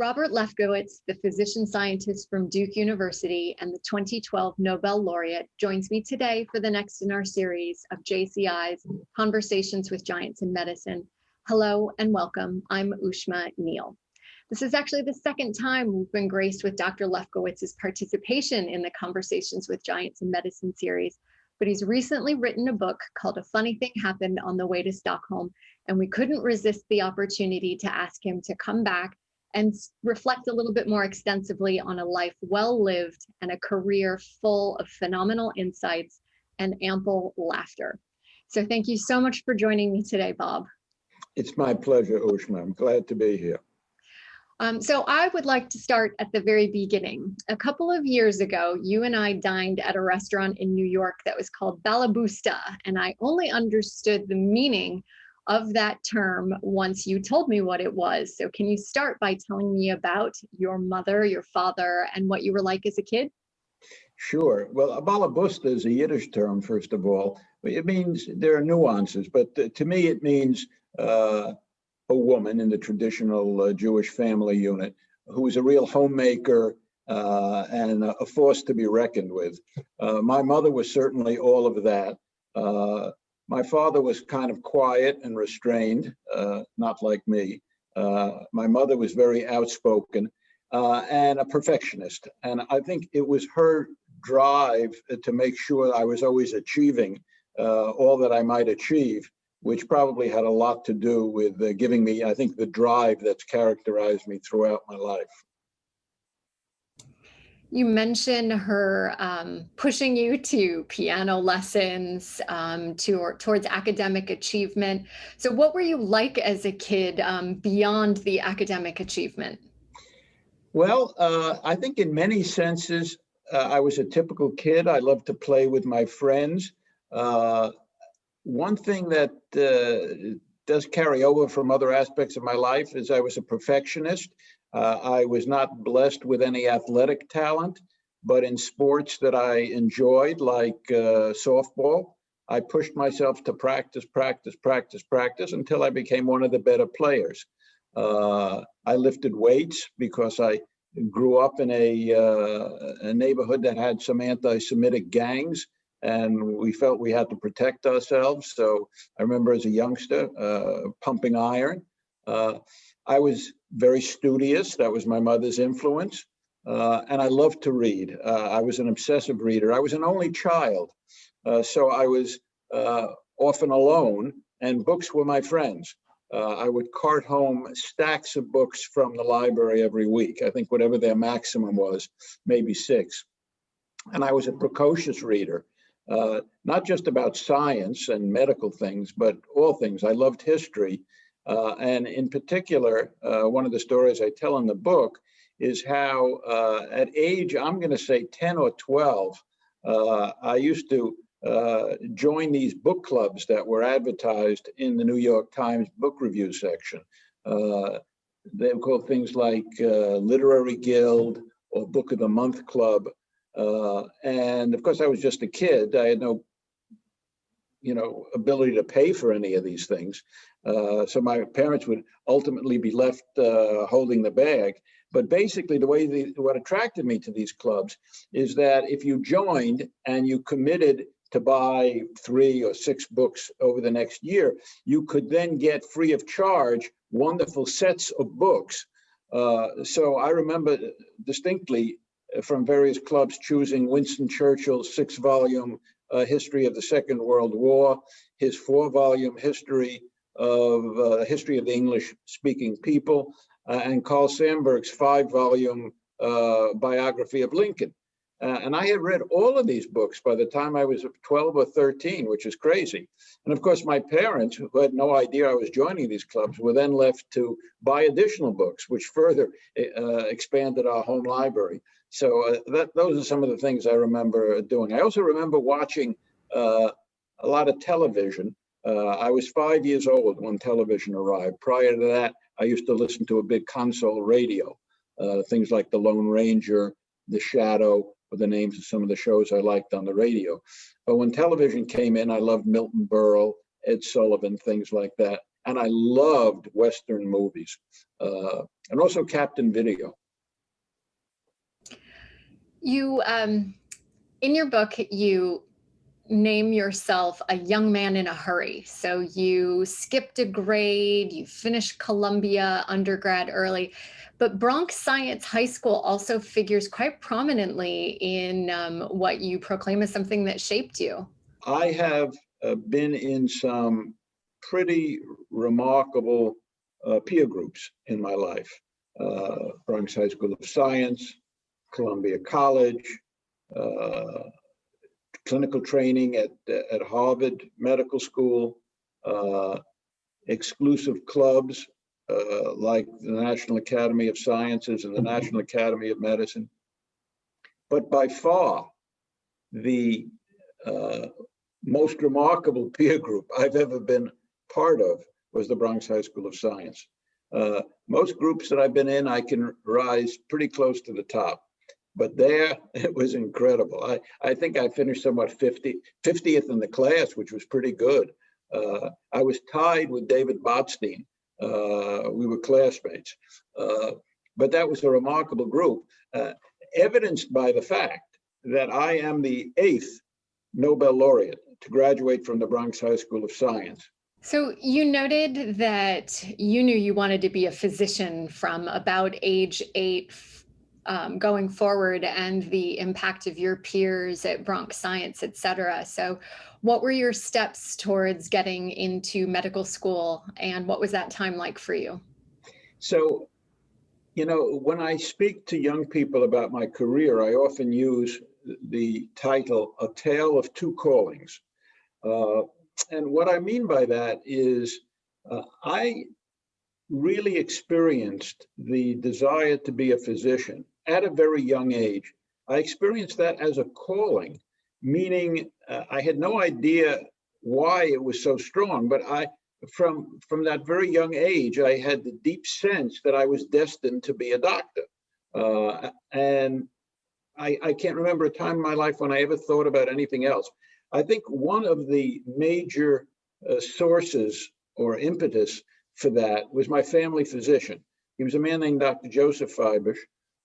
Robert Lefkowitz, the physician scientist from Duke University and the 2012 Nobel laureate, joins me today for the next in our series of JCI's Conversations with Giants in Medicine. Hello and welcome. I'm Ushma Neal. This is actually the second time we've been graced with Dr. Lefkowitz's participation in the Conversations with Giants in Medicine series, but he's recently written a book called A Funny Thing Happened on the Way to Stockholm, and we couldn't resist the opportunity to ask him to come back and reflect a little bit more extensively on a life well lived and a career full of phenomenal insights and ample laughter. So thank you so much for joining me today, Bob. It's my pleasure, Ushma. I'm glad to be here. So I would like to start at the very beginning. A couple of years ago, you and I dined at a restaurant in New York that was called Balabusta, and I only understood the meaning of that term once you told me what it was. So can you start by telling me about your mother, your father, and what you were like as a kid? Sure. Well, a balabusta is a Yiddish term, first of all. It means there are nuances, but to me it means a woman in the traditional Jewish family unit who is a real homemaker and a force to be reckoned with. My mother was certainly all of that. My father was kind of quiet and restrained, not like me. My mother was very outspoken and a perfectionist. And I think it was her drive to make sure I was always achieving all that I might achieve, which probably had a lot to do with giving me, I think, the drive that's characterized me throughout my life. You mentioned her pushing you to piano lessons, towards academic achievement. So what were you like as a kid beyond the academic achievement? Well, I think in many senses, I was a typical kid. I loved to play with my friends. One thing that does carry over from other aspects of my life is I was a perfectionist. I was not blessed with any athletic talent, but in sports that I enjoyed, like softball, I pushed myself to practice until I became one of the better players. I lifted weights because I grew up in a neighborhood that had some anti-Semitic gangs, and we felt we had to protect ourselves. So I remember as a youngster pumping iron. I was very studious. That was my mother's influence. And I loved to read. I was an obsessive reader. I was an only child. So I was often alone, and books were my friends. I would cart home stacks of books from the library every week. I think whatever their maximum was, maybe 6. And I was a precocious reader, not just about science and medical things, but all things. I loved history. And in particular, one of the stories I tell in the book is how at age, I'm going to say 10 or 12, I used to join these book clubs that were advertised in the New York Times book review section. They were called things like Literary Guild or Book of the Month Club. And of course, I was just a kid. I had no ability to pay for any of these things. So my parents would ultimately be left holding the bag. But basically, what attracted me to these clubs is that if you joined and you committed to buy 3 or 6 books over the next year, you could then get free of charge wonderful sets of books. So I remember distinctly from various clubs choosing Winston Churchill's 6-volume history of the Second World War, his 4-volume history of the English-speaking people, and Carl Sandburg's 5-volume biography of Lincoln. And I had read all of these books by the time I was 12 or 13, which is crazy. And of course, my parents, who had no idea I was joining these clubs, were then left to buy additional books, which further expanded our home library. So those are some of the things I remember doing. I also remember watching a lot of television. I was 5 years old when television arrived. Prior to that, I used to listen to a big console radio, things like The Lone Ranger, The Shadow, were the names of some of the shows I liked on the radio. But when television came in, I loved Milton Berle, Ed Sullivan, things like that. and I loved Western movies, and also Captain Video. You, in your book, you name yourself a young man in a hurry. So you skipped a grade, you finished Columbia undergrad early, but Bronx Science High School also figures quite prominently in what you proclaim as something that shaped you. I have been in some pretty remarkable peer groups in my life. Bronx High School of Science, Columbia College, clinical training at Harvard Medical School, exclusive clubs like the National Academy of Sciences and the National Academy of Medicine. But by far, the most remarkable peer group I've ever been part of was the Bronx High School of Science. Most groups that I've been in, I can rise pretty close to the top. But there, it was incredible. I think I finished somewhat 50th in the class, which was pretty good. I was tied with David Botstein. We were classmates. But that was a remarkable group, evidenced by the fact that I am the 8th Nobel laureate to graduate from the Bronx High School of Science. So you noted that you knew you wanted to be a physician from about age 8 going forward, and the impact of your peers at Bronx Science, et cetera. So what were your steps towards getting into medical school, and what was that time like for you? So, you know, when I speak to young people about my career, I often use the title, A Tale of Two Callings. And what I mean by that is I really experienced the desire to be a physician at a very young age. I experienced that as a calling, meaning I had no idea why it was so strong, but from that very young age, I had the deep sense that I was destined to be a doctor. And I can't remember a time in my life when I ever thought about anything else. I think one of the major sources or impetus for that was my family physician. He was a man named Dr. Joseph Fibush.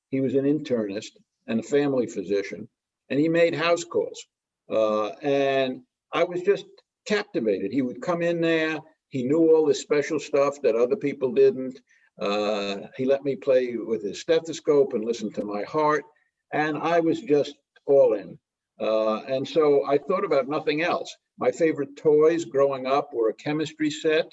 He was an internist and a family physician, and he made house calls. And I was just captivated. He would come in there. He knew all this special stuff that other people didn't. He let me play with his stethoscope and listen to my heart. And I was just all in. And so I thought about nothing else. My favorite toys growing up were a chemistry set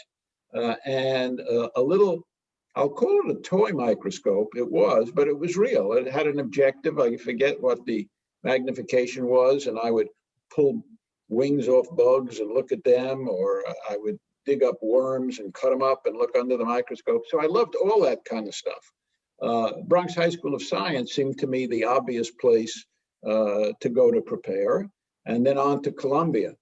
and a little, I'll call it a toy microscope. It was, but it was real. It had an objective. I forget what the magnification was, and I would pull wings off bugs and look at them, or I would dig up worms and cut them up and look under the microscope. So I loved all that kind of stuff. Bronx High School of Science seemed to me the obvious place to go to prepare, and then on to Columbia.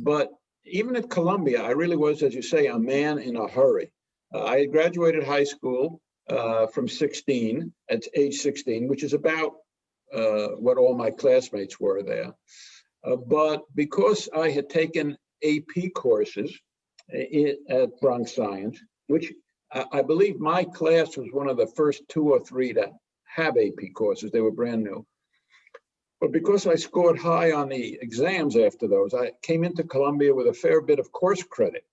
But even at Columbia, I really was, as you say, a man in a hurry. I had graduated high school from 16, at age 16, which is about what all my classmates were there. But because I had taken AP courses at Bronx Science, which I believe my class was one of the first 2 or 3 to have AP courses, they were brand new. But because I scored high on the exams after those, I came into Columbia with a fair bit of course credit.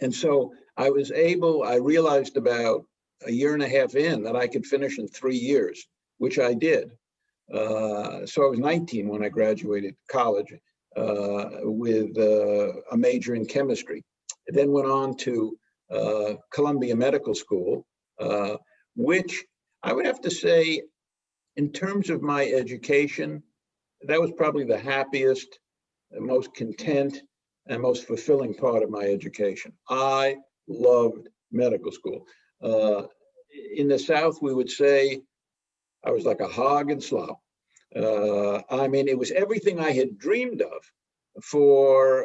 And so I realized about a year and a half in that I could finish in 3 years, which I did. So I was 19 when I graduated college with a major in chemistry. I then went on to Columbia Medical School, which I would have to say, in terms of my education, that was probably the happiest, the most content, and most fulfilling part of my education. I loved medical school. In the South, we would say I was like a hog in slop. I mean, it was everything I had dreamed of for,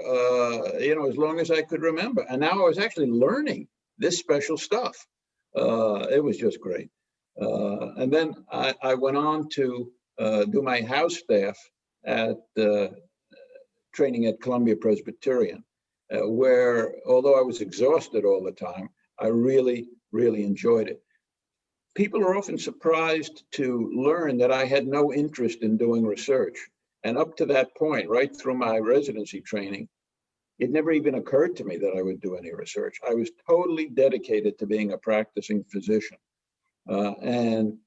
as long as I could remember. And now I was actually learning this special stuff. It was just great. And then I went on to do my house staff at training at Columbia Presbyterian. where, although I was exhausted all the time, I really, really enjoyed it. People are often surprised to learn that I had no interest in doing research. And up to that point, right through my residency training, it never even occurred to me that I would do any research. I was totally dedicated to being a practicing physician. And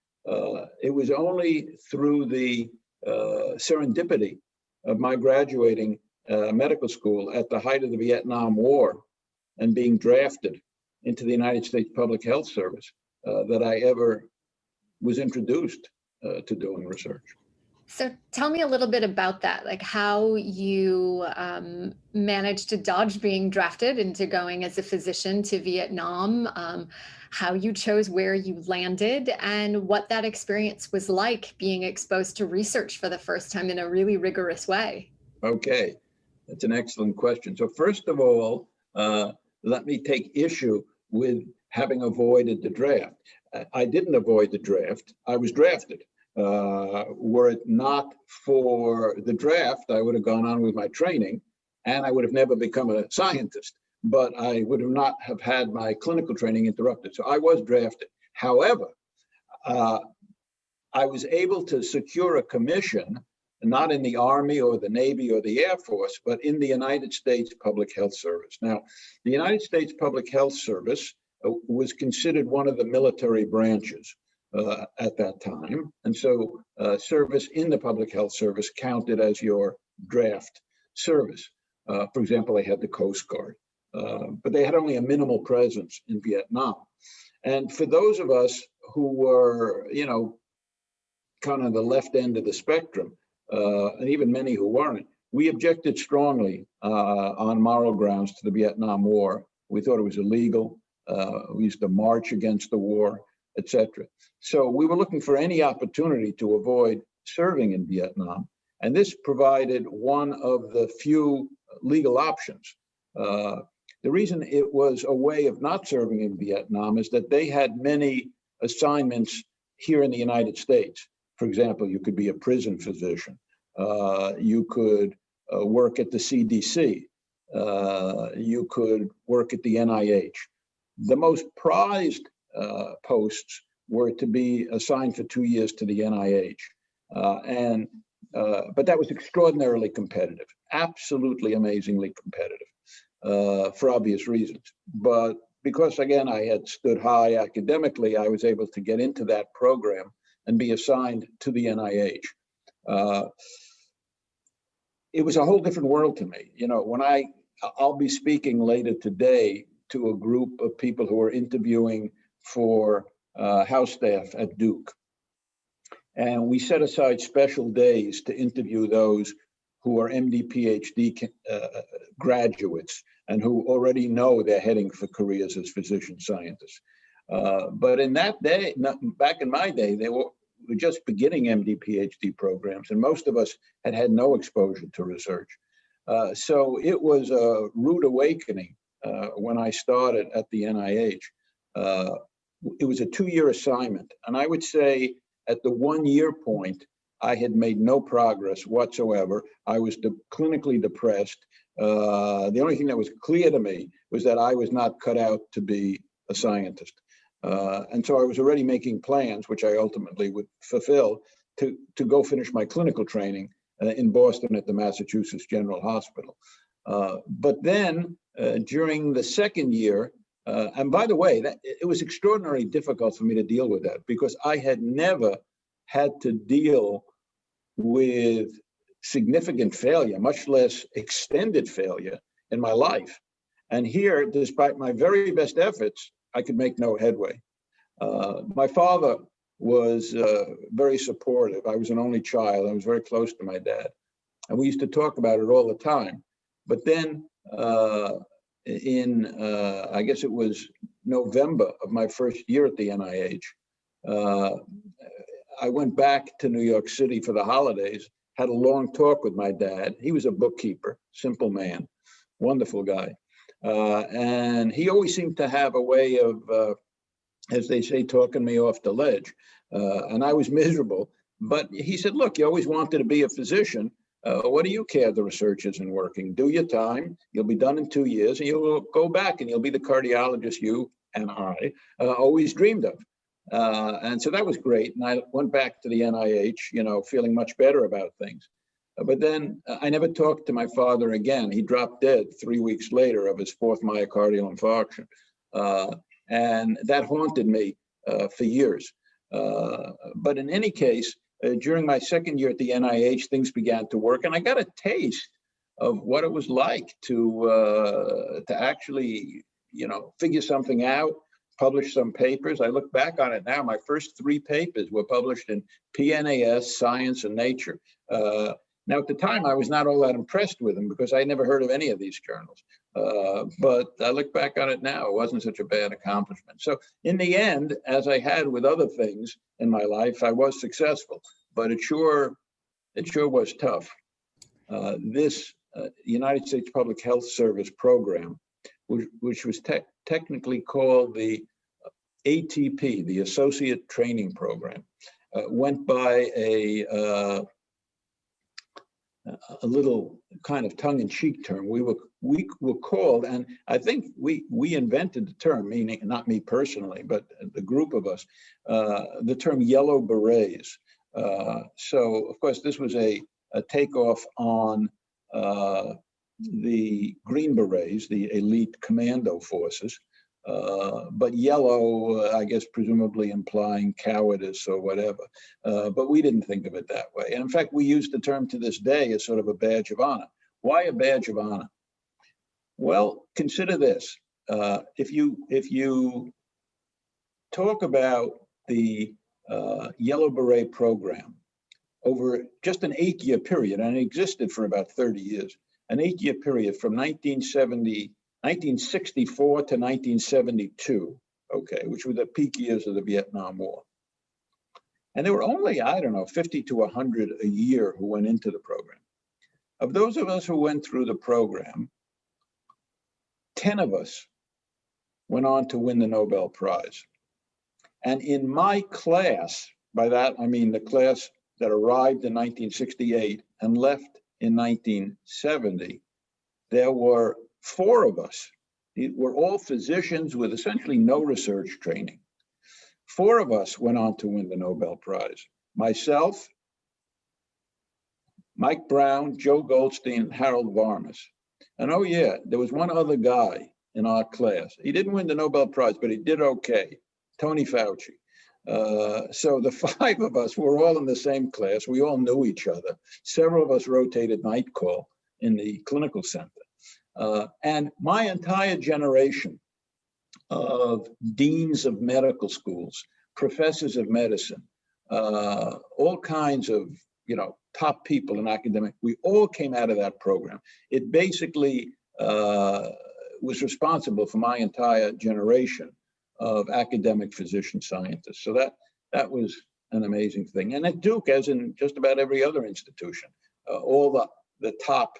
it was only through the serendipity of my graduating medical school at the height of the Vietnam War and being drafted into the United States Public Health Service that I ever was introduced to doing research. So tell me a little bit about that, like how you managed to dodge being drafted into going as a physician to Vietnam, how you chose where you landed, and what that experience was like being exposed to research for the first time in a really rigorous way. Okay, that's an excellent question. So first of all, let me take issue with having avoided the draft. I didn't avoid the draft, I was drafted. Were it not for the draft, I would have gone on with my training and I would have never become a scientist, but I would have not have had my clinical training interrupted. So I was drafted. However, I was able to secure a commission, not in the Army or the Navy or the Air Force, but in the United States Public Health Service. Now, the United States Public Health Service was considered one of the military branches at that time. And so service in the public health service counted as your draft service. For example, they had the Coast Guard, but they had only a minimal presence in Vietnam. And for those of us who were, you know, kind of the left end of the spectrum, and even many who weren't, we objected strongly on moral grounds to the Vietnam War. We thought it was illegal. We used to march against the war, etc. So we were looking for any opportunity to avoid serving in Vietnam. And this provided one of the few legal options. The reason it was a way of not serving in Vietnam is that they had many assignments here in the United States. For example, you could be a prison physician. You could work at the CDC. You could work at the NIH. The most prized posts were to be assigned for 2 years to the NIH. But that was extraordinarily competitive, absolutely amazingly competitive for obvious reasons. But because, again, I had stood high academically, I was able to get into that program and be assigned to the NIH. It was a whole different world to me. You know, when I'll be speaking later today to a group of people who are interviewing for house staff at Duke. And we set aside special days to interview those who are MD, PhD graduates and who already know they're heading for careers as physician scientists. But in that day, back in my day, they were just beginning MD, PhD programs, and most of us had had no exposure to research. So it was a rude awakening when I started at the NIH. It was a 2-year assignment. And I would say at the 1-year point, I had made no progress whatsoever. I was clinically depressed. The only thing that was clear to me was that I was not cut out to be a scientist. And so I was already making plans, which I ultimately would fulfill, to go finish my clinical training in Boston at the Massachusetts General Hospital. But then during the second year, and by the way, it was extraordinarily difficult for me to deal with that because I had never had to deal with significant failure, much less extended failure in my life. And here, despite my very best efforts, I could make no headway. My father was very supportive. I was an only child. I was very close to my dad. And we used to talk about it all the time. But then I guess it was November of my first year at the NIH, I went back to New York City for the holidays, had a long talk with my dad. He was a bookkeeper, simple man, wonderful guy. And he always seemed to have a way of, as they say, talking me off the ledge. And I was miserable. But he said, look, you always wanted to be a physician. What do you care the research isn't working? Do your time. You'll be done in 2 years, and you'll go back and you'll be the cardiologist you and I always dreamed of. And so that was great. And I went back to the NIH, feeling much better about things. But then I never talked to my father again. He dropped dead 3 weeks later of his fourth myocardial infarction. And that haunted me for years. But in any case, during my second year at the NIH, things began to work, and I got a taste of what it was like to actually, figure something out, publish some papers. I look back on it now. My first 3 papers were published in PNAS, Science, and Nature. Now, at the time, I was not all that impressed with them because I never heard of any of these journals. But I look back on it now, it wasn't such a bad accomplishment. So in the end, as I had with other things in my life, I was successful, but it sure was tough. This United States Public Health Service program, which was technically called the ATP, the Associate Training Program, went by a little kind of tongue-in-cheek term. We were called, and I think we invented the term, meaning not me personally, but the group of us, the term yellow berets. So of course this was a takeoff on the Green Berets, the elite commando forces, but yellow, I guess, presumably implying cowardice or whatever. But we didn't think of it that way. And in fact, we use the term to this day as sort of a badge of honor. Why a badge of honor? Well, consider this. If you talk about the Yellow Beret program over just an 8-year period, and it existed for about 30 years, an 8-year period from 1964 to 1972, okay, which were the peak years of the Vietnam War. And there were only, 50 to 100 a year who went into the program. Of those of us who went through the program, 10 of us went on to win the Nobel Prize. And in my class, by that I mean the class that arrived in 1968 and left in 1970, there were 4 of us. We're all physicians with essentially no research training. 4 of us went on to win the Nobel Prize. Myself, Mike Brown, Joe Goldstein, Harold Varmus. And oh yeah, there was one other guy in our class. He didn't win the Nobel Prize, but he did okay, Tony Fauci. So the 5 of us were all in the same class. We all knew each other. Several of us rotated night call in the clinical center. And my entire generation of deans of medical schools, professors of medicine, all kinds of, top people in academic, we all came out of that program. It basically was responsible for my entire generation of academic physician scientists. So that was an amazing thing. And at Duke, as in just about every other institution, all the top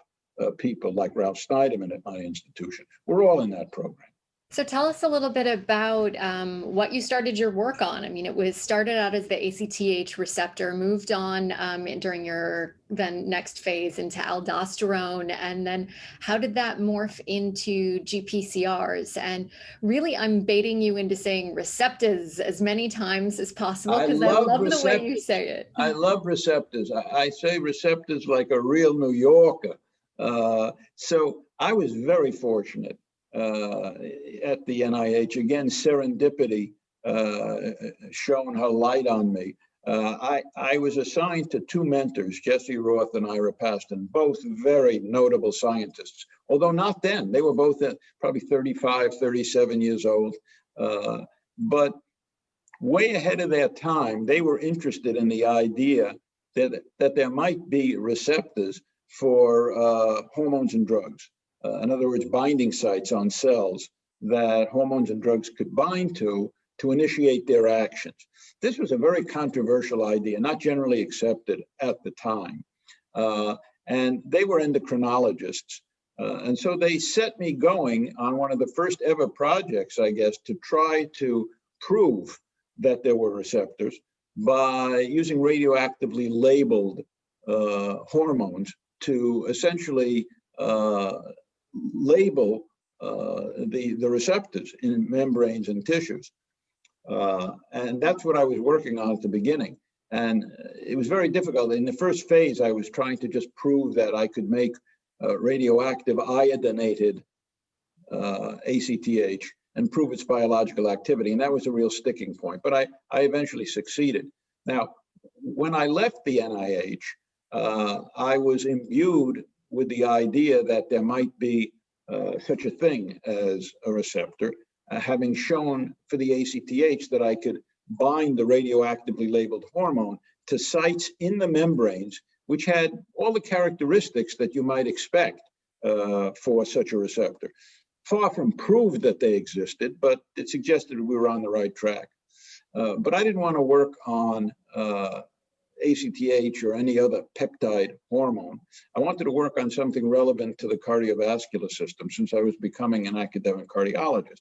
people like Ralph Schneiderman at my institution, we're all in that program. So tell us a little bit about what you started your work on. I mean, it was started out as the ACTH receptor, moved on during your then next phase into aldosterone, and then how did that morph into GPCRs? And really, I'm baiting you into saying receptors as many times as possible because I love the way you say it. I love receptors. I say receptors like a real New Yorker. So I was very fortunate. At the NIH, again, serendipity shone her light on me. I was assigned to 2 mentors, Jesse Roth and Ira Paston, both very notable scientists, although not then. They were both probably 35, 37 years old, but way ahead of their time. They were interested in the idea that there might be receptors for hormones and drugs. In other words, binding sites on cells that hormones and drugs could bind to initiate their actions. This was a very controversial idea, not generally accepted at the time. And they were endocrinologists. And so they set me going on one of the first ever projects, I guess, to try to prove that there were receptors by using radioactively labeled hormones to essentially label the receptors in membranes and tissues. And that's what I was working on at the beginning. And it was very difficult. In the first phase, I was trying to just prove that I could make radioactive iodinated ACTH and prove its biological activity. And that was a real sticking point, but I eventually succeeded. Now, when I left the NIH, I was imbued with the idea that there might be such a thing as a receptor, having shown for the ACTH that I could bind the radioactively labeled hormone to sites in the membranes, which had all the characteristics that you might expect for such a receptor. Far from proved that they existed, but it suggested we were on the right track. But I didn't want to work on ACTH or any other peptide hormone. I wanted to work on something relevant to the cardiovascular system since I was becoming an academic cardiologist.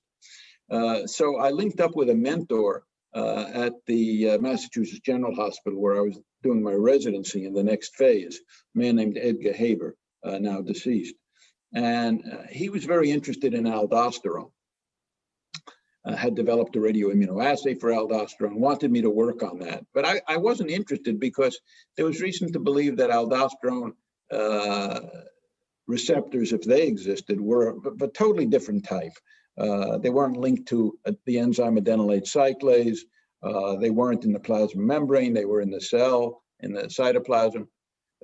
So I linked up with a mentor at the Massachusetts General Hospital where I was doing my residency in the next phase, a man named Edgar Haber, now deceased. And he was very interested in aldosterone. Had developed a radioimmunoassay for aldosterone, wanted me to work on that. But I wasn't interested because there was reason to believe that aldosterone receptors, if they existed, were of a totally different type. They weren't linked to the enzyme adenylate cyclase. They weren't in the plasma membrane. They were in the cell, in the cytoplasm.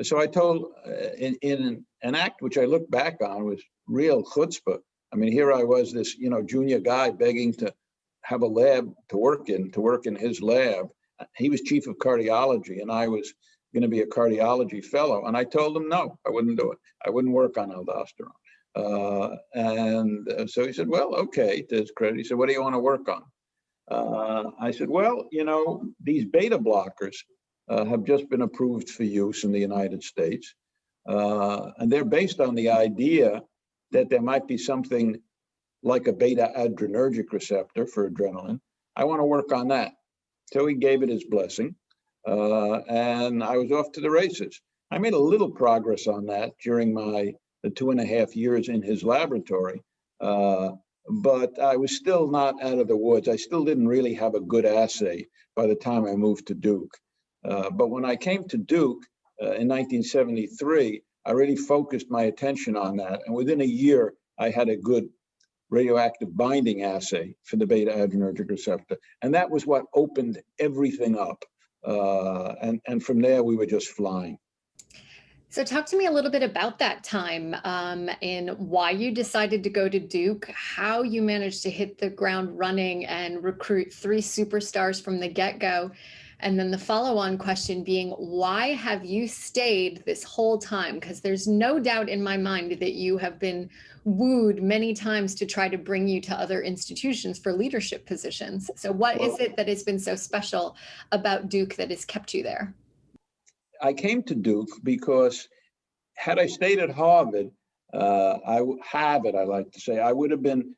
So I told, in an act which I look back on was real chutzpah. I mean, here I was, this junior guy begging to have a lab to work in his lab. He was chief of cardiology, and I was going to be a cardiology fellow. And I told him no, I wouldn't do it. I wouldn't work on aldosterone. So he said, well, okay, to his credit. He said, what do you want to work on? I said, well, these beta blockers have just been approved for use in the United States. And they're based on the idea that there might be something like a beta adrenergic receptor for adrenaline. I want to work on that. So he gave it his blessing, and I was off to the races. I made a little progress on that during the 2.5 years in his laboratory, but I was still not out of the woods. I still didn't really have a good assay by the time I moved to Duke. But when I came to Duke in 1973, I really focused my attention on that. And within a year, I had a good radioactive binding assay for the beta adrenergic receptor. And that was what opened everything up. And from there, we were just flying. So talk to me a little bit about that time and why you decided to go to Duke, how you managed to hit the ground running and recruit 3 superstars from the get-go. And then the follow-on question being, why have you stayed this whole time? Because there's no doubt in my mind that you have been wooed many times to try to bring you to other institutions for leadership positions. So what is it that has been so special about Duke that has kept you there? I came to Duke because had I stayed at Harvard, I like to say, I would have been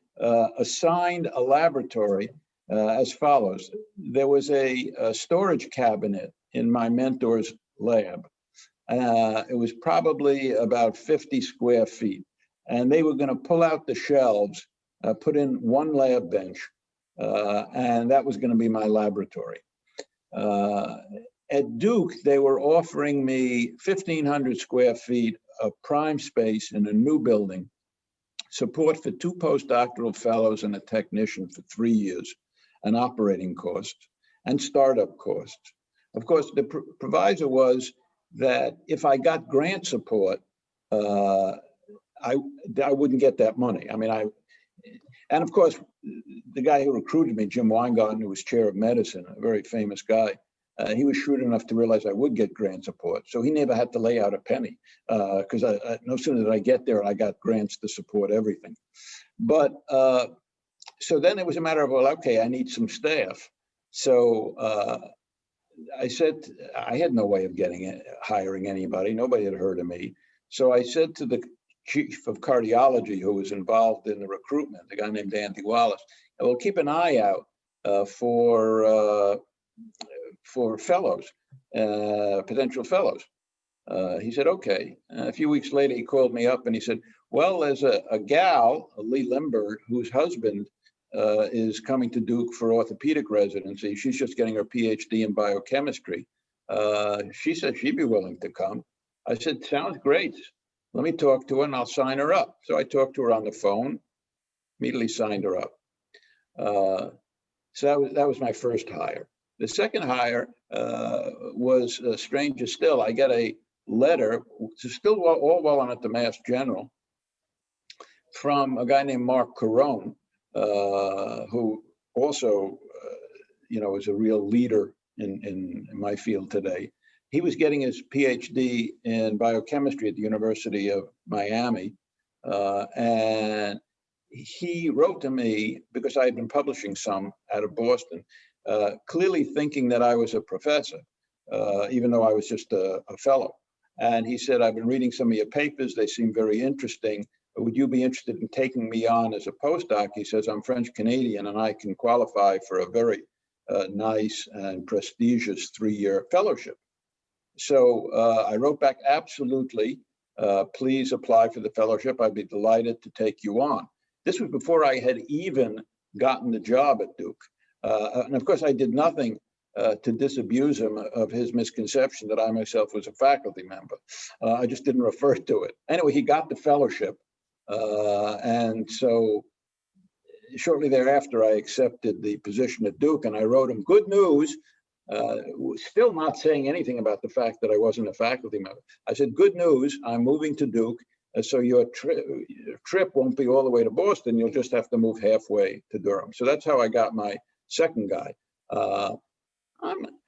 assigned a laboratory as follows. There was a storage cabinet in my mentor's lab. It was probably about 50 square feet. And they were going to pull out the shelves, put in 1 lab bench, and that was going to be my laboratory. At Duke, they were offering me 1,500 square feet of prime space in a new building, support for 2 postdoctoral fellows and a technician for 3 years, and operating costs and startup costs. Of course, the proviso was that if I got grant support, I wouldn't get that money. I mean, and of course, the guy who recruited me, Jim Weingarten, who was chair of medicine, a very famous guy, he was shrewd enough to realize I would get grant support. So he never had to lay out a penny because no sooner did I get there, I got grants to support everything. But so then it was a matter of, well, okay, I need some staff. So I said, I had no way of hiring anybody. Nobody had heard of me. So I said to the chief of cardiology who was involved in the recruitment, a guy named Andy Wallace, well, keep an eye out for fellows, potential fellows. He said, okay. A few weeks later, he called me up and he said, well, there's a gal, Lee Limberg, whose husband is coming to Duke for orthopedic residency. She's just getting her PhD in biochemistry. She said she'd be willing to come. I said, sounds great. Let me talk to her and I'll sign her up. So I talked to her on the phone, immediately signed her up. So that was my first hire. The second hire was stranger still. I got a letter, still all while I'm at the Mass General, from a guy named Mark Carone, who also, is a real leader in my field today. He was getting his PhD in biochemistry at the University of Miami, and he wrote to me because I had been publishing some out of Boston, clearly thinking that I was a professor, even though I was just a fellow. And he said, I've been reading some of your papers. They seem very interesting. Would you be interested in taking me on as a postdoc? He says, I'm French Canadian and I can qualify for a very nice and prestigious 3-year fellowship. So I wrote back, absolutely, please apply for the fellowship. I'd be delighted to take you on. This was before I had even gotten the job at Duke. And of course, I did nothing to disabuse him of his misconception that I myself was a faculty member. I just didn't refer to it. Anyway, he got the fellowship. And so shortly thereafter, I accepted the position at Duke and I wrote him, good news, still not saying anything about the fact that I wasn't a faculty member. I said, good news, I'm moving to Duke. So your trip won't be all the way to Boston. You'll just have to move halfway to Durham. So that's how I got my second guy.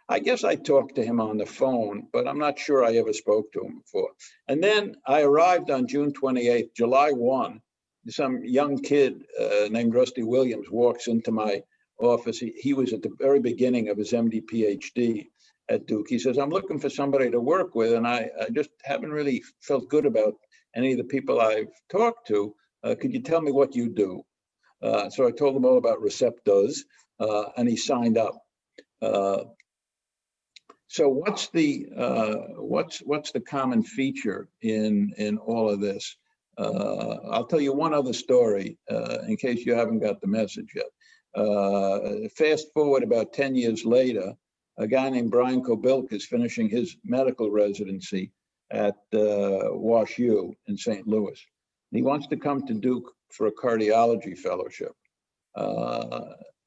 I guess I talked to him on the phone, but I'm not sure I ever spoke to him before. And then I arrived on June 28th, July 1. Some young kid named Rusty Williams walks into my office. He was at the very beginning of his MD PhD at Duke. He says, I'm looking for somebody to work with, and I just haven't really felt good about any of the people I've talked to. Could you tell me what you do? So I told him all about Receptos, and he signed up. So what's the common feature in all of this? I'll tell you one other story in case you haven't got the message yet. Fast forward about 10 years later, a guy named Brian Kobilk is finishing his medical residency at Wash U in St. Louis. He wants to come to Duke for a cardiology fellowship,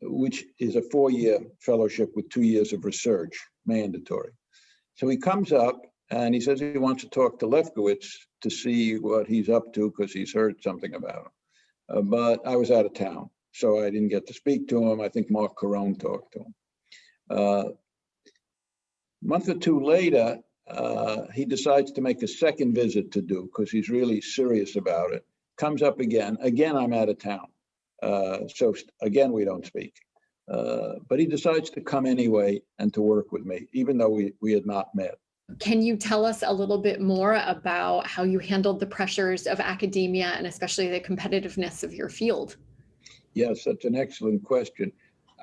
which is a 4-year fellowship with 2 years of research, mandatory. So he comes up and he says he wants to talk to Lefkowitz to see what he's up to because he's heard something about him. But I was out of town, so I didn't get to speak to him. I think Mark Carone talked to him. A month or two later, he decides to make a second visit to Duke because he's really serious about it. Comes up again. Again, I'm out of town. So again, we don't speak. But he decides to come anyway and to work with me, even though we had not met. Can you tell us a little bit more about how you handled the pressures of academia and especially the competitiveness of your field? Yes, that's an excellent question.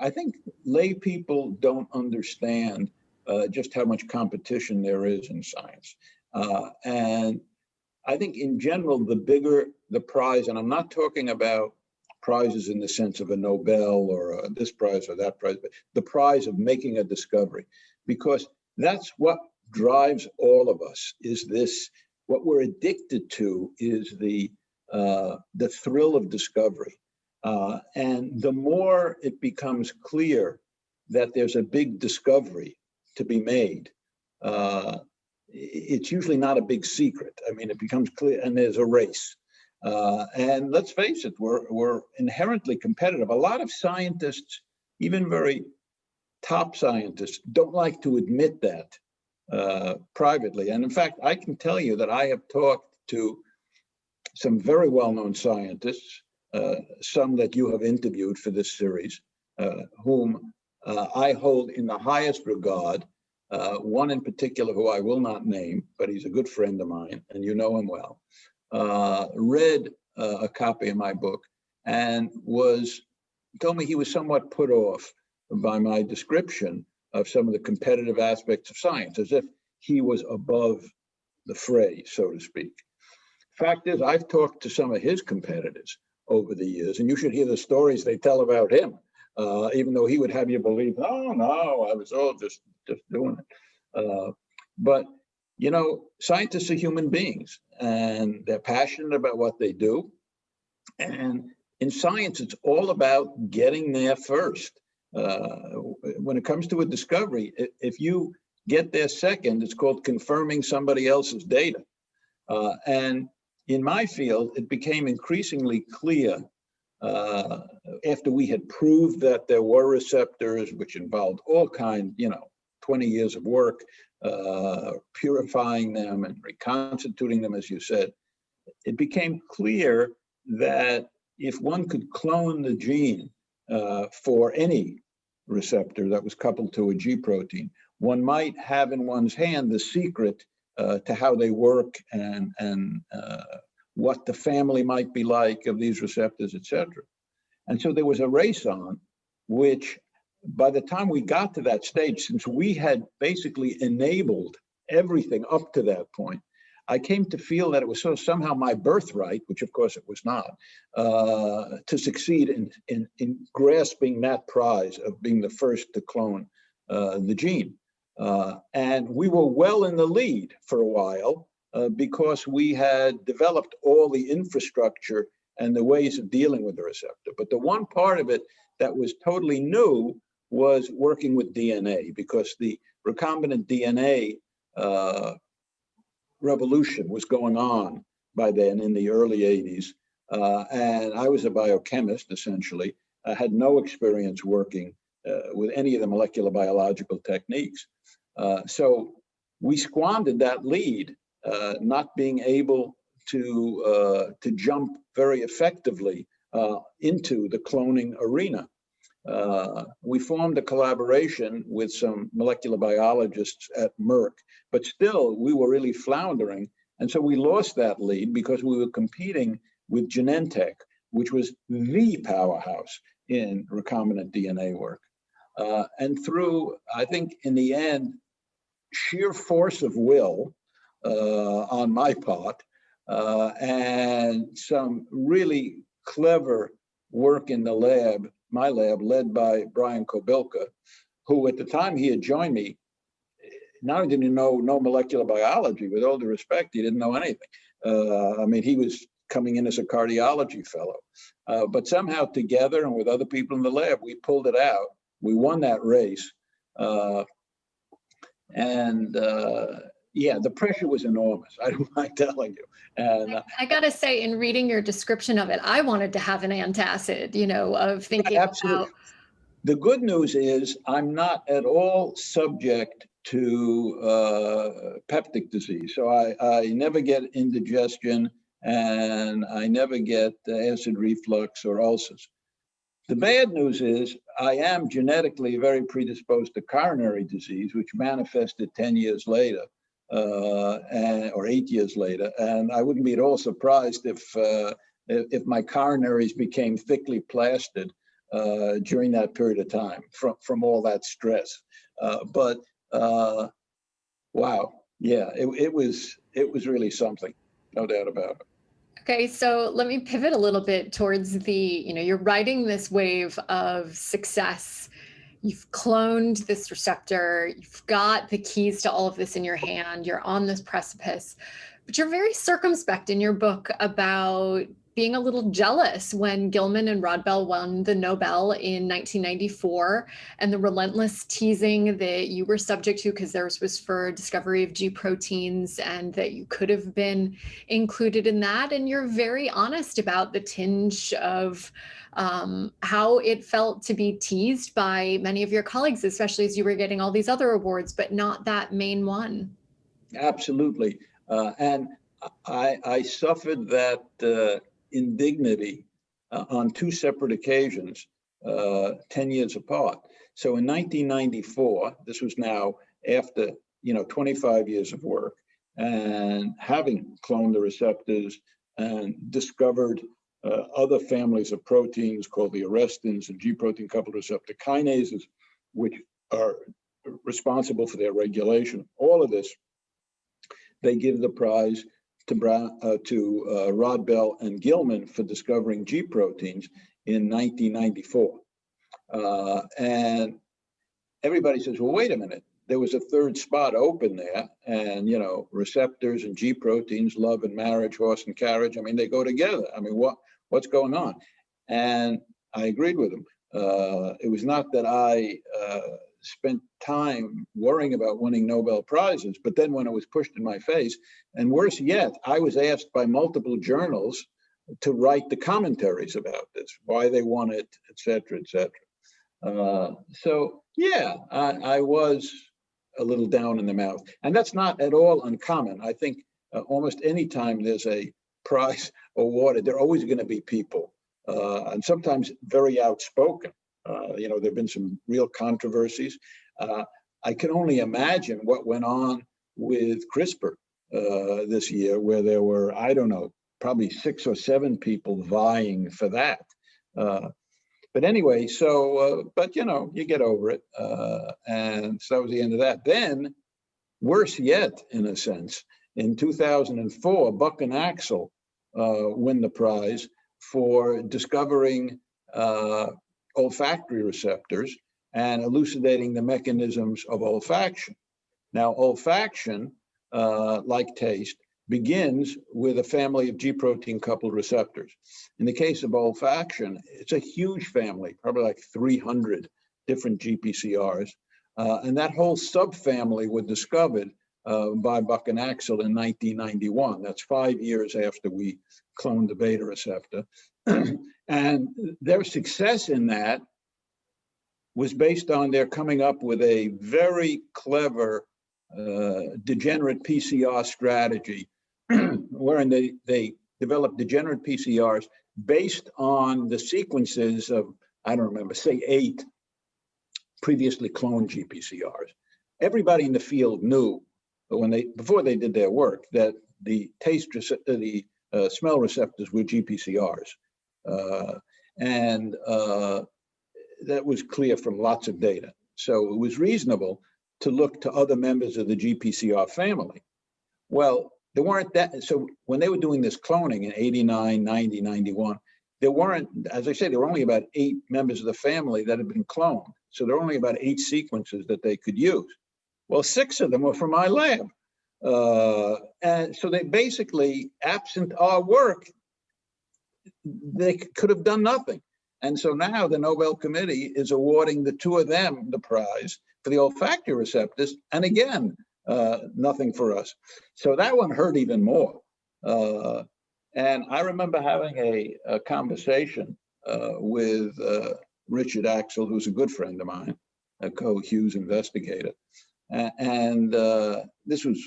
I think lay people don't understand just how much competition there is in science. And I think in general, the bigger the prize, and I'm not talking about prizes in the sense of a Nobel or this prize or that prize, but the prize of making a discovery, because that's what drives all of us, is this, what we're addicted to is the thrill of discovery. And the more it becomes clear that there's a big discovery to be made, it's usually not a big secret. I mean, it becomes clear and there's a race. And let's face it, we're inherently competitive. A lot of scientists, even very top scientists, don't like to admit that privately. And in fact, I can tell you that I have talked to some very well-known scientists, some that you have interviewed for this series, whom I hold in the highest regard. One in particular who I will not name, but he's a good friend of mine, and you know him well, read a copy of my book and told me he was somewhat put off by my description of some of the competitive aspects of science, as if he was above the fray, so to speak. Fact is, I've talked to some of his competitors over the years, and you should hear the stories they tell about him, even though he would have you believe, oh, no, I was all just doing it. But, you know, scientists are human beings, and they're passionate about what they do. And in science, it's all about getting there first. When it comes to a discovery, if you get there second, it's called confirming somebody else's data. And in my field, it became increasingly clear after we had proved that there were receptors, which involved all kinds, 20 years of work, purifying them and reconstituting them, as you said, it became clear that if one could clone the gene for any receptor that was coupled to a G protein, one might have in one's hand the secret to how they work and what the family might be like of these receptors, et cetera. And so there was a race on, which by the time we got to that stage, since we had basically enabled everything up to that point, I came to feel that it was somehow my birthright, which of course it was not, to succeed in grasping that prize of being the first to clone the gene. And we were well in the lead for a while because we had developed all the infrastructure and the ways of dealing with the receptor. But the one part of it that was totally new was working with DNA, because the recombinant DNA revolution was going on by then in the early 80s. And I was a biochemist, essentially. I had no experience working with any of the molecular biological techniques. So we squandered that lead, not being able to jump very effectively into the cloning arena. We formed a collaboration with some molecular biologists at Merck, but still we were really floundering. And so we lost that lead because we were competing with Genentech, which was the powerhouse in recombinant DNA work. And through, I think in the end, sheer force of will on my part, and some really clever work in the lab, my lab, led by Brian Kobilka, who at the time he had joined me, not only did he know no molecular biology, with all due respect, he didn't know anything. I mean, he was coming in as a cardiology fellow, but somehow together and with other people in the lab, we pulled it out. We won that race. Yeah, the pressure was enormous. I don't mind telling you. And I gotta say, in reading your description of it, I wanted to have an antacid, of thinking absolutely. The good news is I'm not at all subject to peptic disease. So I never get indigestion and I never get acid reflux or ulcers. The bad news is I am genetically very predisposed to coronary disease, which manifested 10 years later. Or 8 years later, and I wouldn't be at all surprised if my coronaries became thickly plastered during that period of time from all that stress. But wow, yeah, it was really something, no doubt about it. Okay, so let me pivot a little bit towards you're riding this wave of success. You've cloned this receptor, you've got the keys to all of this in your hand, you're on this precipice, but you're very circumspect in your book about being a little jealous when Gilman and Rodbell won the Nobel in 1994, and the relentless teasing that you were subject to because theirs was for discovery of G proteins and that you could have been included in that. And you're very honest about the tinge of how it felt to be teased by many of your colleagues, especially as you were getting all these other awards, but not that main one. Absolutely. And I suffered that indignity on two separate occasions, 10 years apart. So in 1994, this was now after 25 years of work, and having cloned the receptors and discovered other families of proteins called the arrestins and G protein coupled receptor kinases, which are responsible for their regulation. All of this, they give the prize to Rod Bell and Gilman for discovering G proteins in 1994. And everybody says, well, wait a minute. There was a third spot open there, and receptors and G proteins, love and marriage, horse and carriage. I mean, they go together. I mean, what's going on? And I agreed with him. It was not that I spent time worrying about winning Nobel Prizes, but then when it was pushed in my face, and worse yet, I was asked by multiple journals to write the commentaries about this, why they won it, et cetera, et cetera. So yeah, I was a little down in the mouth, and that's not at all uncommon. I think almost any time there's a prize awarded, there are always going to be people, and sometimes very outspoken. There've been some real controversies. I can only imagine what went on with CRISPR this year, where there were, I don't know, probably 6 or 7 people vying for that. But anyway, but you get over it. And so that was the end of that. Then, worse yet, in a sense, in 2004, Buck and Axel win the prize for discovering olfactory receptors and elucidating the mechanisms of olfaction. Now, olfaction, like taste, begins with a family of G protein coupled receptors. In the case of olfaction, it's a huge family, probably like 300 different GPCRs. And that whole subfamily was discovered by Buck and Axel in 1991. That's 5 years after we cloned the beta receptor. And their success in that was based on their coming up with a very clever degenerate PCR strategy, wherein they developed degenerate PCRs based on the sequences of, I don't remember, say 8 previously cloned GPCRs. Everybody in the field knew before they did their work that the smell receptors were GPCRs, and that was clear from lots of data. So it was reasonable to look to other members of the GPCR family. Well, there weren't that. So when they were doing this cloning in 89, 90, 91, there weren't, as I said, there were only about 8 members of the family that had been cloned. So there were only about 8 sequences that they could use. Well, 6 of them were from my lab. And so they basically, absent our work, they could have done nothing. And so now the Nobel Committee is awarding the 2 of them the prize for the olfactory receptors. And again, nothing for us. So that one hurt even more. And I remember having a conversation with Richard Axel, who's a good friend of mine, a co-Hughes investigator. And this was,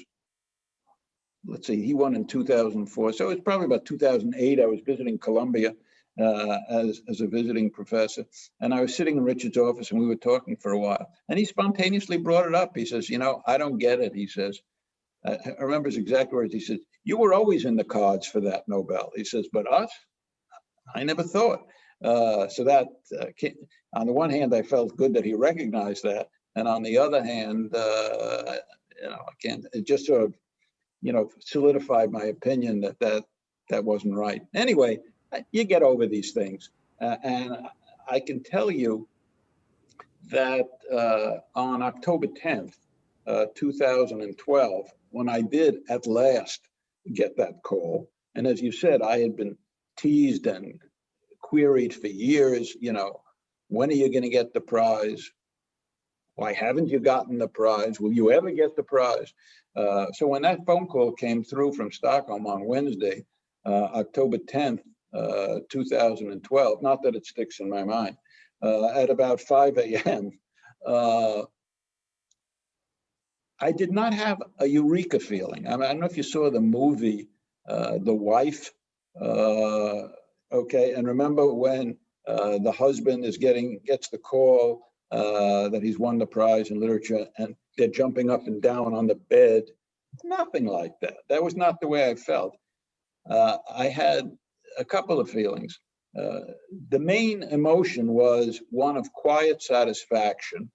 let's see, he won in 2004. So it's probably about 2008. I was visiting Columbia as a visiting professor. And I was sitting in Richard's office and we were talking for a while. And he spontaneously brought it up. He says, I don't get it. He says, I remember his exact words. He says, you were always in the cards for that Nobel. He says, but us, I never thought. So that, on the one hand, I felt good that he recognized that. And on the other hand, I can't, it just sort of, solidified my opinion that wasn't right. Anyway, you get over these things. And I can tell you that on October 10th, 2012, when I did at last get that call, and as you said, I had been teased and queried for years, when are you going to get the prize? Why haven't you gotten the prize? Will you ever get the prize? So when that phone call came through from Stockholm on Wednesday, October 10th, 2012, not that it sticks in my mind, at about 5 a.m., I did not have a eureka feeling. I don't know if you saw the movie, The Wife, okay, and remember when the husband gets the call that he's won the prize in literature and they're jumping up and down on the bed. Nothing like that. That was not the way I felt. I had a couple of feelings. The main emotion was one of quiet satisfaction.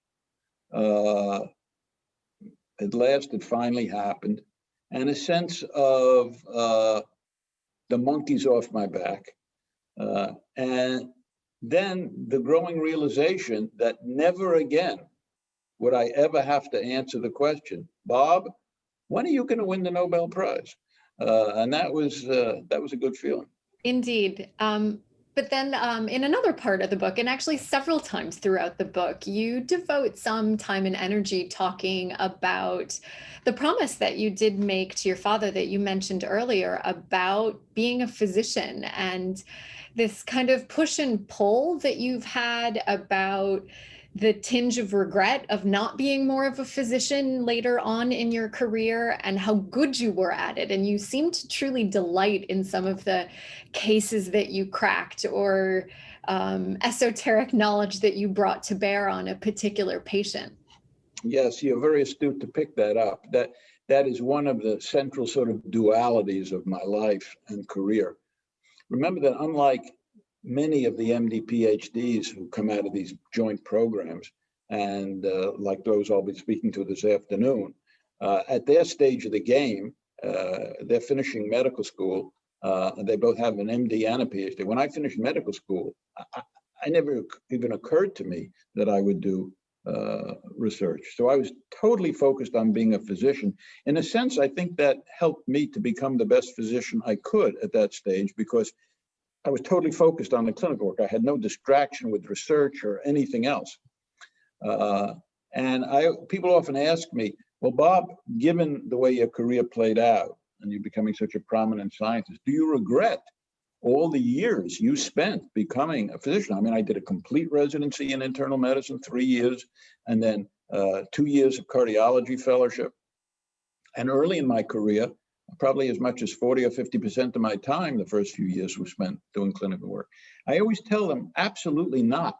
At last, it finally happened. and a sense of the monkey's off my back. And then the growing realization that never again would I ever have to answer the question, Bob, when are you going to win the Nobel Prize? And that was a good feeling. Indeed. But then in another part of the book, and actually several times throughout the book, you devote some time and energy talking about the promise that you did make to your father that you mentioned earlier about being a physician, and this kind of push and pull that you've had about the tinge of regret of not being more of a physician later on in your career, and how good you were at it. And you seem to truly delight in some of the cases that you cracked, or esoteric knowledge that you brought to bear on a particular patient. Yes, you're very astute to pick that up. That is one of the central sort of dualities of my life and career. Remember that unlike many of the MD PhDs who come out of these joint programs, and like those I'll be speaking to this afternoon, at their stage of the game, they're finishing medical school. They both have an MD and a PhD. When I finished medical school, I never even occurred to me that I would do research. So I was totally focused on being a physician. In a sense, I think that helped me to become the best physician I could at that stage, because I was totally focused on the clinical work. I had no distraction with research or anything else. And people often ask me, well, Bob, given the way your career played out and you becoming such a prominent scientist, do you regret all the years you spent becoming a physician? I mean, I did a complete residency in internal medicine, 3 years, and then 2 years of cardiology fellowship. And early in my career, probably as much as 40 or 50% of my time, the first few years, was spent doing clinical work. I always tell them, absolutely not.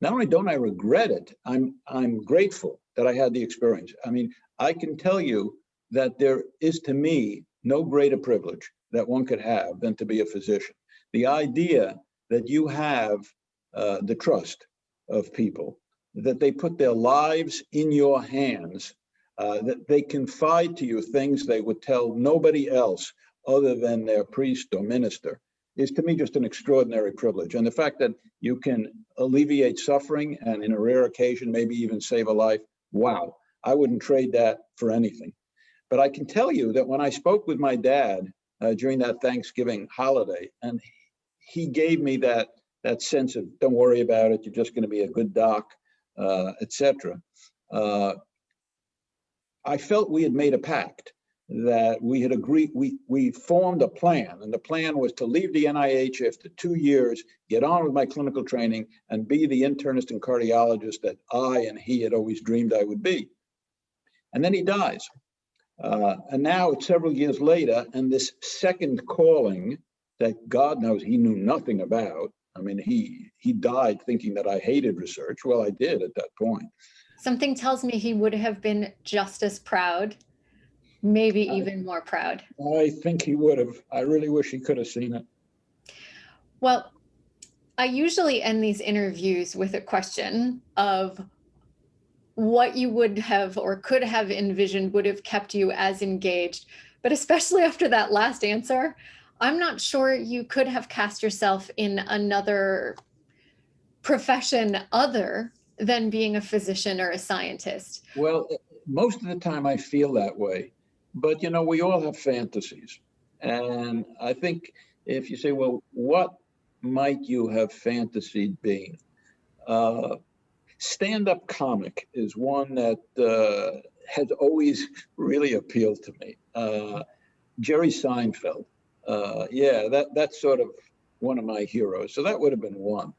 Not only don't I regret it, I'm grateful that I had the experience. I mean, I can tell you that there is, to me, no greater privilege that one could have than to be a physician. The idea that you have the trust of people, that they put their lives in your hands, that they confide to you things they would tell nobody else other than their priest or minister, is to me just an extraordinary privilege. And the fact that you can alleviate suffering and in a rare occasion, maybe even save a life, wow, I wouldn't trade that for anything. But I can tell you that when I spoke with my dad during that Thanksgiving holiday, and he gave me that sense of, don't worry about it, you're just going to be a good doc, etc. I felt we had made a pact, that we had agreed, we formed a plan, and the plan was to leave the NIH after 2 years, get on with my clinical training, and be the internist and cardiologist that I and he had always dreamed I would be. And then he dies. And now it's several years later, and this second calling that God knows he knew nothing about. I mean, he died thinking that I hated research. Well, I did at that point. Something tells me he would have been just as proud, maybe even more proud. I think he would have. I really wish he could have seen it. Well, I usually end these interviews with a question of what you would have or could have envisioned would have kept you as engaged. But especially after that last answer, I'm not sure you could have cast yourself in another profession other than being a physician or a scientist. Well, most of the time I feel that way, but we all have fantasies. And I think if you say, well, what might you have fantasied being? Stand-up comic is one that has always really appealed to me. Jerry Seinfeld, that's sort of one of my heroes. So that would have been one.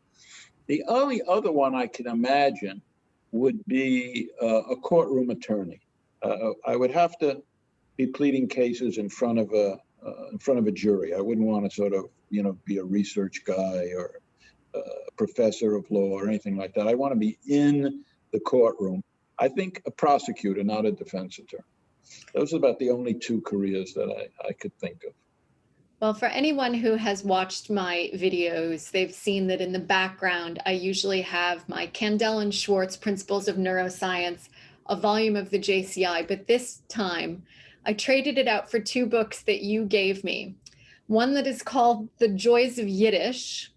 The only other one I can imagine would be a courtroom attorney. I would have to be pleading cases in front of a jury. I wouldn't want to sort of be a research guy or a professor of law or anything like that. I want to be in the courtroom. I think a prosecutor, not a defense attorney. Those are about the only two careers that I could think of. Well, for anyone who has watched my videos, they've seen that in the background, I usually have my Kandel and Schwartz Principles of Neuroscience, a volume of the JCI, but this time I traded it out for two books that you gave me. One that is called The Joys of Yiddish,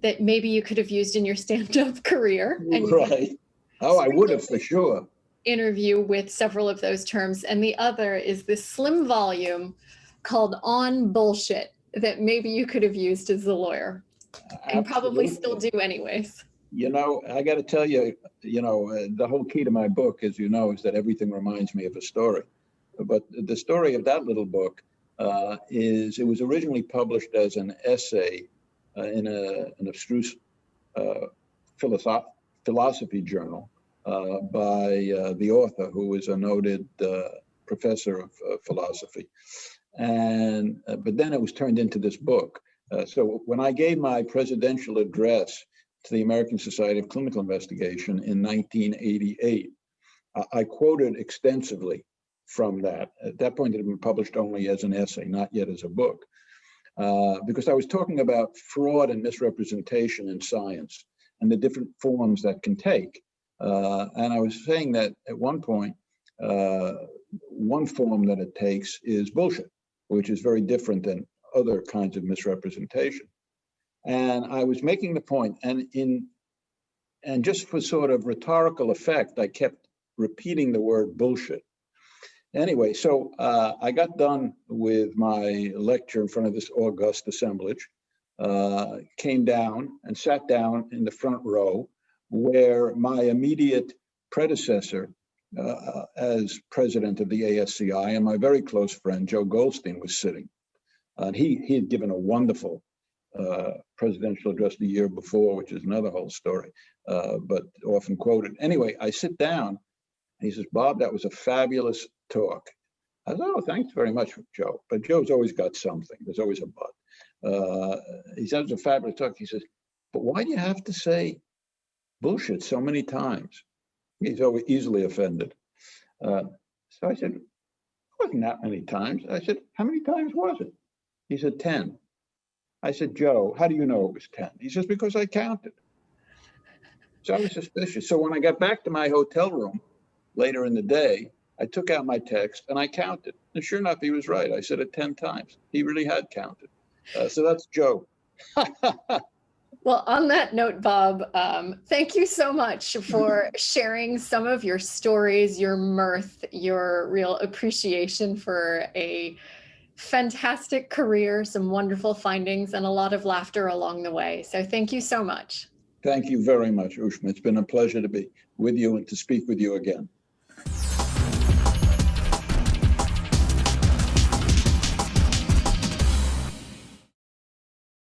that maybe you could have used in your stand-up career. And Right. Oh, I would have for sure. Interview with several of those terms. And the other is this slim volume called On Bullshit that maybe you could have used as a lawyer and probably still do anyways. You know, I got to tell you, the whole key to my book, as you know, is that everything reminds me of a story. But the story of that little book is it was originally published as an essay in an abstruse philosophy journal by the author, who is a noted professor of philosophy. And but then it was turned into this book. So when I gave my presidential address to the American Society of Clinical Investigation in 1988, I quoted extensively from that. At that point, it had been published only as an essay, not yet as a book, because I was talking about fraud and misrepresentation in science and the different forms that can take. And I was saying that at one point, one form that it takes is bullshit, which is very different than other kinds of misrepresentation. And I was making the point, and just for sort of rhetorical effect, I kept repeating the word bullshit. Anyway, so I got done with my lecture in front of this august assemblage, came down and sat down in the front row where my immediate predecessor as president of the ASCI and my very close friend, Joe Goldstein, was sitting. And he had given a wonderful presidential address the year before, which is another whole story, but often quoted. Anyway, I sit down, and he says, "Bob, that was a fabulous talk." I said, "Oh, thanks very much, Joe." But Joe's always got something. There's always a but. He says, "It was a fabulous talk." He says, "But why do you have to say bullshit so many times?" He's always easily offended. So I said, "It wasn't that many times." I said, "How many times was it?" He said, 10. I said, "Joe, how do you know it was 10? He says, "Because I counted." So I was suspicious. So when I got back to my hotel room later in the day, I took out my text and I counted. And sure enough, he was right. I said it 10 times. He really had counted. So that's Joe. Well, on that note, Bob, thank you so much for sharing some of your stories, your mirth, your real appreciation for a fantastic career, some wonderful findings, and a lot of laughter along the way. So thank you so much. Thank you very much, Ushma. It's been a pleasure to be with you and to speak with you again.